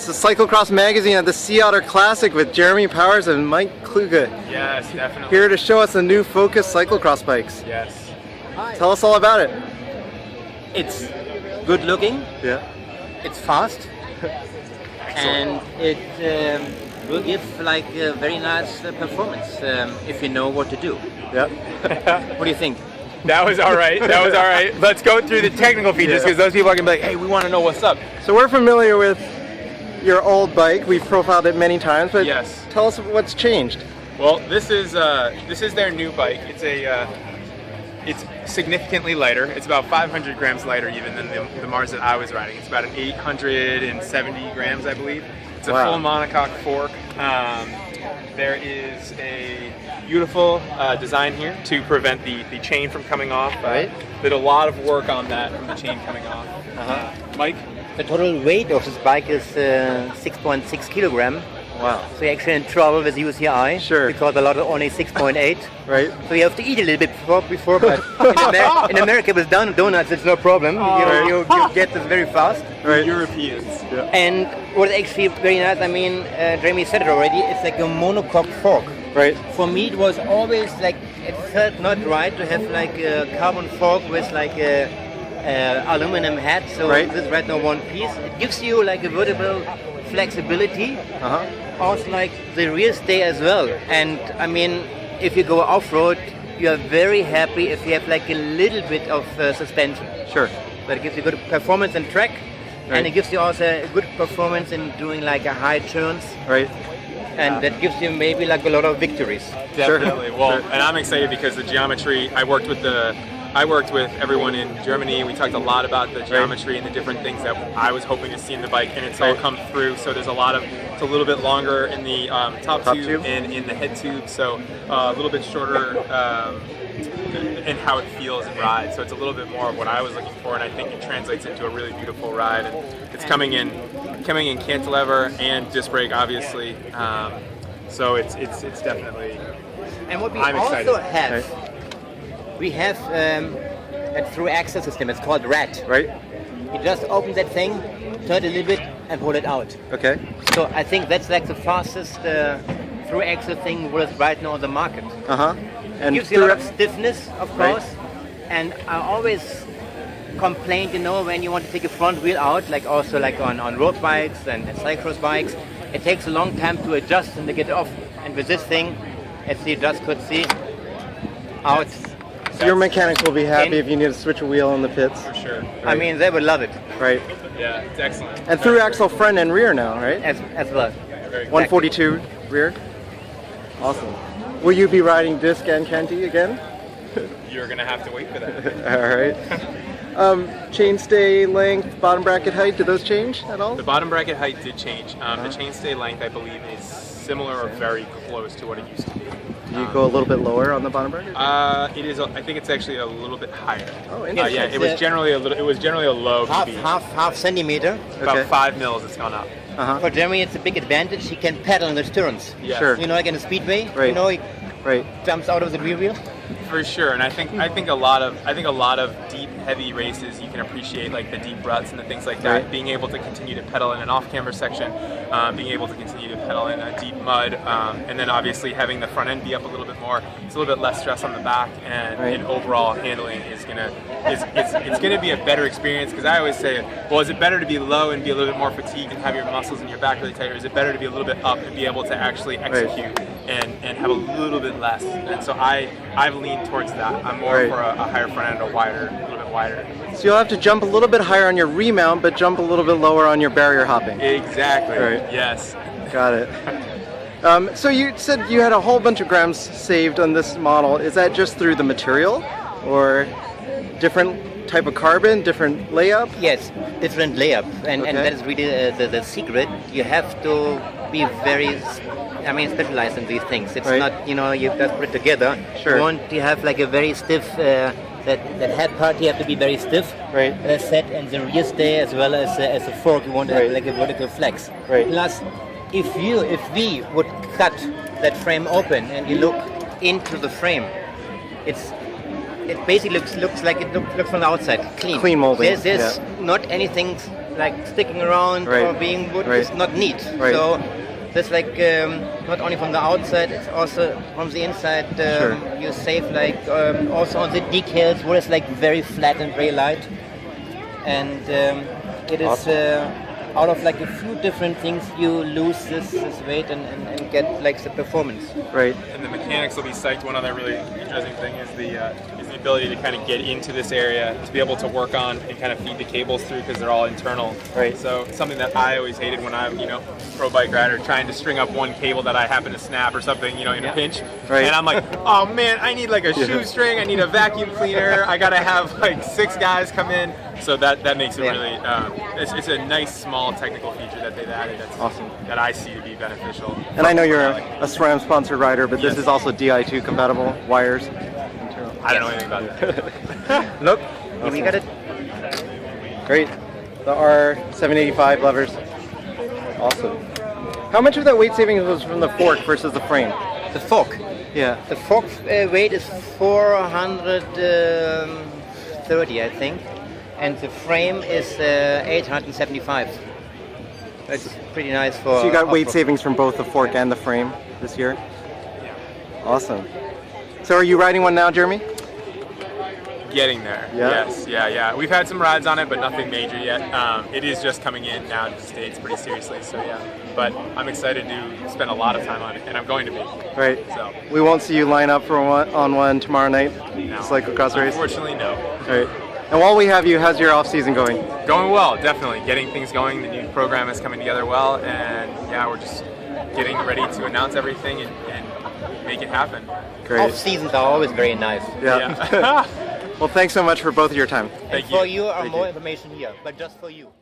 This is Cyclocross Magazine at the Sea Otter Classic with Jeremy Powers and Mike Kluge. Yes, definitely. Here to show us the new Focus cyclocross bikes. Yes. Tell us all about it. It's good looking, Yeah. it's fast, and it will give like a very nice performance if you know what to do. Yeah. What do you think? That was all right. That was all right. Let's go through the technical features because those people are going to be like, hey, we want to know what's up. So we're familiar with your old bike. We've profiled it many times, but Yes. tell us what's changed. Well, this is their new bike. It's significantly lighter. It's about 500 grams lighter even than the Mars that I was riding. It's about an 870 grams, I believe. It's a full monocoque fork. There is a beautiful design here to prevent the chain from coming off. Right. Did a lot of work on that from the chain coming off. Mike? The total weight of this bike is 6.6 kilogram. Wow. So you're actually in trouble with UCI. Sure. Because a lot of only 6.8. Right. So you have to eat a little bit before but in America with donuts it's no problem. You get this very fast. Right. Europeans. Yeah. And what's actually very nice, I mean, Jeremy said it already, it's like a monocoque fork. Right. For me it was always like, it felt not right to have like a carbon fork with like a aluminum head, so this is right now one piece. It gives you like a vertical flexibility, also like the rear stay as well. And I mean, if you go off-road, you are very happy if you have like a little bit of suspension. Sure. But it gives you good performance in track, and it gives you also a good performance in doing like a high turns. Right. And that gives you maybe like a lot of victories. Definitely. Well, and I'm excited because the geometry, I worked with everyone in Germany. We talked a lot about the geometry and the different things that I was hoping to see in the bike, and it's all come through. So there's it's a little bit longer in the top tube and in the head tube, so a little bit shorter in how it feels and rides. So it's a little bit more of what I was looking for, and I think it translates into a really beautiful ride. And it's coming in cantilever and disc brake, obviously. So it's definitely. And what we I'm also excited. have. We have a through axle system. It's called RAT. Right. You just open that thing, turn it a little bit, and pull it out. Okay. So I think that's like the fastest through axle thing what is right now on the market. And It gives you a lot of stiffness, of course. And I always complained, when you want to take a front wheel out, like also like on road bikes and cyclocross bikes, it takes a long time to adjust and to get off. And with this thing, as you just could see, out. So your mechanics will be happy if you need to switch a wheel in the pits. For sure. I mean, they would love it. Right. Yeah, it's excellent. And through axle front and rear now, right? As well. 142 rear. Awesome. Will you be riding disc and canty again? You're gonna have to wait for that. All right. Chainstay length, bottom bracket height, did those change at all? The bottom bracket height did change. The chainstay length, I believe, is similar or very close to what it used to be. Do you go a little bit lower on the bottom bracket? It is. I think it's actually a little bit higher. Oh, interesting. Yeah, it was generally a low speed. half centimeter. About 5 mils. It's gone up. For Jeremy, it's a big advantage. He can pedal in the turns. Yes. Sure. Like in a speedway. Right. He jumps out of the rear wheel. For sure, and I think a lot of deep, heavy races you can appreciate like the deep ruts and the things like that. Being able to continue to pedal in an off-camber section, being able to continue to pedal in a deep mud, and then obviously having the front end be up a little bit more. It's a little bit less stress on the back, and overall handling is it's gonna be a better experience. Because I always say, well, is it better to be low and be a little bit more fatigued and have your muscles in your back really tight, or is it better to be a little bit up and be able to actually execute and have a little bit less? And so I've leaned towards that. I'm more for a higher front end, a little bit wider. So you'll have to jump a little bit higher on your remount, but jump a little bit lower on your barrier hopping. Exactly. Right. Yes. Got it. So you said you had a whole bunch of grams saved on this model. Is that just through the material, or different type of carbon, different layup? Yes, different layup, and that is really the secret. You have to be very, specialized in these things. It's not, you just put it together. Sure. You want to have like a very stiff, that head part you have to be very stiff. Set, and the rear stay as well as a fork. You want to have like a vertical flex. Plus, if we would cut that frame open and you look into the frame, it basically looks like it looks from the outside clean. Clean molding. There's not anything like sticking around or being wood is not neat. So that's like not only from the outside, it's also from the inside. You save like also on the decals where it's like very flat and very light, and it is out of like a few different things you lose this weight and get like the performance. Right. And the mechanics will be psyched. One other really interesting thing is the ability to kind of get into this area, to be able to work on and kind of feed the cables through because they're all internal. Right. So something that I always hated when I'm, pro bike rider, trying to string up one cable that I happen to snap or something, in a pinch. Right. And I'm like, oh man, I need like a shoestring, I need a vacuum cleaner, I gotta have like 6 guys come in. So that makes it really, it's a nice small technical feature that they've added that's awesome. That I see to be beneficial. And I know you're a SRAM sponsored rider, but this is also Di2 compatible wires. I don't know anything about that. Look, we got it. Great. The R785 levers. Awesome. How much of that weight savings was from the fork versus the frame? The fork. Yeah. The fork weight is 430, I think, and the frame is 875. That's pretty nice for. So you got weight savings from both the fork and the frame this year? Yeah. Awesome. So are you riding one now, Jeremy? Getting there. Yeah. Yes. Yeah. We've had some rides on it, but nothing major yet. It is just coming in now to the States pretty seriously. So yeah. But I'm excited to spend a lot of time on it, and I'm going to be. Right. So we won't see you line up for one tomorrow night. No. Cyclocross race. Unfortunately, no. All right. And while we have you, how's your off season going? Going well, definitely. Getting things going. The new program is coming together well, and yeah, we're just getting ready to announce everything and make it happen. Great. Off seasons are always very nice. Yeah. Well, thanks so much for both of your time. Thank you. For you are more information here, but just for you.